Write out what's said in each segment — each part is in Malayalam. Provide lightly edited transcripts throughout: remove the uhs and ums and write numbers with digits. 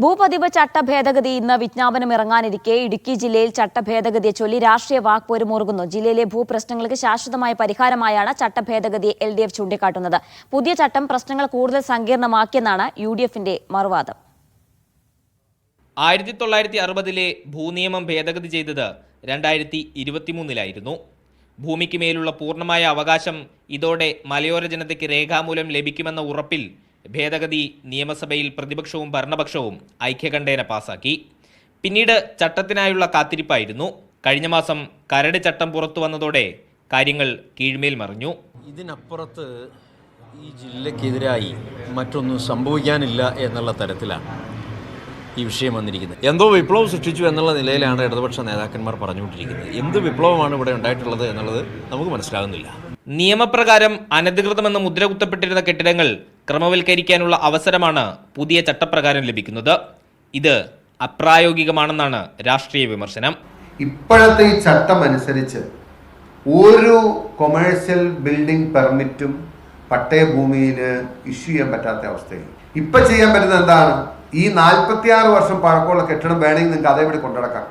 ഭൂപതിവ് ചട്ടഭേദഗതി ഇന്ന് വിജ്ഞാപനം ഇറങ്ങാനിരിക്കെ ഇടുക്കി ജില്ലയിൽ ചട്ടഭേദഗതിയെ ചൊല്ലി രാഷ്ട്രീയ വാക്പോരുമുറുകുന്നു. ജില്ലയിലെ ഭൂപ്രശ്നങ്ങൾക്ക് ശാശ്വതമായ പരിഹാരമായാണ് ചട്ടഭേദഗതിയെ LDF ചൂണ്ടിക്കാട്ടുന്നത്. പുതിയ ചട്ടം പ്രശ്നങ്ങൾ കൂടുതൽ സങ്കീർണമാക്കിയെന്നാണ് UDFന്റെ മറുവാദം. 1960-ലെ ഭൂനിയമം ഭേദഗതി ചെയ്തത് 2023-ലായിരുന്നു. ഭൂമിക്ക് മേലുള്ള പൂർണ്ണമായ അവകാശം ഇതോടെ മലയോര ജനതയ്ക്ക് രേഖാമൂലം ലഭിക്കുമെന്ന ഉറപ്പിൽ ഭേദഗതി നിയമസഭയിൽ പ്രതിപക്ഷവും ഭരണപക്ഷവും ഐക്യകണ്ഠേന പാസാക്കി. പിന്നീട് ചട്ടത്തിനായുള്ള കാത്തിരിപ്പായിരുന്നു. കഴിഞ്ഞ മാസം കരട് ചട്ടം പുറത്തു വന്നതോടെ കാര്യങ്ങൾ കീഴ്മേൽ മറിഞ്ഞു. ഇതിനപ്പുറത്ത് ഈ ജില്ലയ്ക്കെതിരായി മറ്റൊന്നും സംഭവിക്കാനില്ല എന്നുള്ള തരത്തിലാണ് ഈ വിഷയം വന്നിരിക്കുന്നത്. എന്തോ വിപ്ലവം സൃഷ്ടിച്ചു എന്നുള്ള നിലയിലാണ് ഇടതുപക്ഷ നേതാക്കന്മാർ പറഞ്ഞുകൊണ്ടിരിക്കുന്നത്. എന്ത് വിപ്ലവമാണ് ഇവിടെ ഉണ്ടായിട്ടുള്ളത് എന്നുള്ളത് നമുക്ക് മനസ്സിലാകുന്നില്ല. നിയമപ്രകാരം അനധികൃതമെന്ന് മുദ്ര കുത്തപ്പെട്ടിരുന്ന കെട്ടിടങ്ങൾ ക്രമവൽക്കരിക്കാനുള്ള അവസരമാണ് പുതിയ ചട്ടപ്രകാരം ലഭിക്കുന്നത്. ഇത് അപ്രായോഗികമാണെന്നാണ് രാഷ്ട്രീയ വിമർശനം. ഇപ്പോഴത്തെ ഈ ചട്ടം അനുസരിച്ച് ഒരു കൊമേഴ്സ്യൽ ബിൽഡിംഗ് പെർമിറ്റും പട്ടയഭൂമിയിൽ ഇഷ്യൂ ചെയ്യാൻ പറ്റാത്ത അവസ്ഥയിൽ ഇപ്പം ചെയ്യാൻ പറ്റുന്നത് എന്താണ്? ഈ 46 വർഷം പഴക്കമുള്ള കെട്ടിടം വേണമെങ്കിൽ നിങ്ങൾക്ക് അതേപടി കൊണ്ടുനടക്കാം.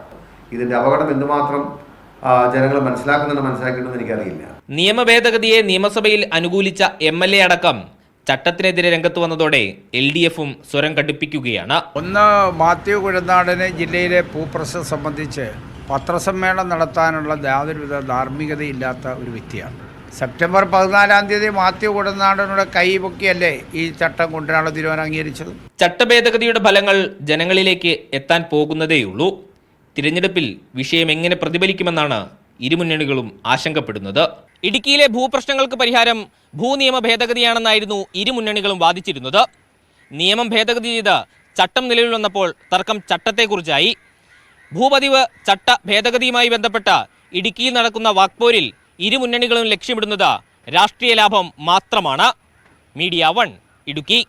ഇതിൻ്റെ അപകടം എന്തുമാത്രം ജനങ്ങൾ മനസ്സിലാക്കിയിട്ടുണ്ടെന്ന് എനിക്കറിയില്ല. നിയമ ഭേദഗതിയെ നിയമസഭയിൽ അനുകൂലിച്ച MLA അടക്കം ചട്ടത്തിനെതിരെ രംഗത്ത് വന്നതോടെ LDFും സ്വരം കടുപ്പിക്കുകയാണ്. ഒന്ന്, മാത്യു കുഴൽനാടന് ജില്ലയിലെ ഭൂപ്രശ്നം സംബന്ധിച്ച് പത്രസമ്മേളനം നടത്താനുള്ള യാതൊരുവിധ ധാർമ്മികതയില്ലാത്ത ഒരു വ്യക്തിയാണ്. സെപ്റ്റംബർ 14 മാത്യു കുഴൽനാടനുടെ കൈപൊക്കിയല്ലേ ഈ ചട്ടം കൊണ്ടുവരാനുള്ള തീരുമാനം അംഗീകരിച്ചത്. ചട്ടഭേദഗതിയുടെ ഫലങ്ങൾ ജനങ്ങളിലേക്ക് എത്താൻ പോകുന്നതേയുള്ളൂ. തിരഞ്ഞെടുപ്പിൽ വിഷയം എങ്ങനെ പ്രതിഫലിക്കുമെന്നാണ് ഇരുമുന്നണികളും ആശങ്കപ്പെടുന്നത്. ഇടുക്കിയിലെ ഭൂപ്രശ്നങ്ങൾക്ക് പരിഹാരം ഭൂനിയമ ഭേദഗതിയാണെന്നായിരുന്നു ഇരുമുന്നണികളും വാദിച്ചിരുന്നത്. നിയമം ഭേദഗതി ചെയ്ത് ചട്ടം നിലവിൽ വന്നപ്പോൾ തർക്കം ചട്ടത്തെക്കുറിച്ചായി. ഭൂപതിവ് ചട്ട ഭേദഗതിയുമായി ബന്ധപ്പെട്ട ഇടുക്കിയിൽ നടക്കുന്ന വാക്പോരിൽ ഇരുമുന്നണികളും ലക്ഷ്യമിടുന്നത് രാഷ്ട്രീയ ലാഭം മാത്രമാണ്. മീഡിയ 1 ഇടുക്കി.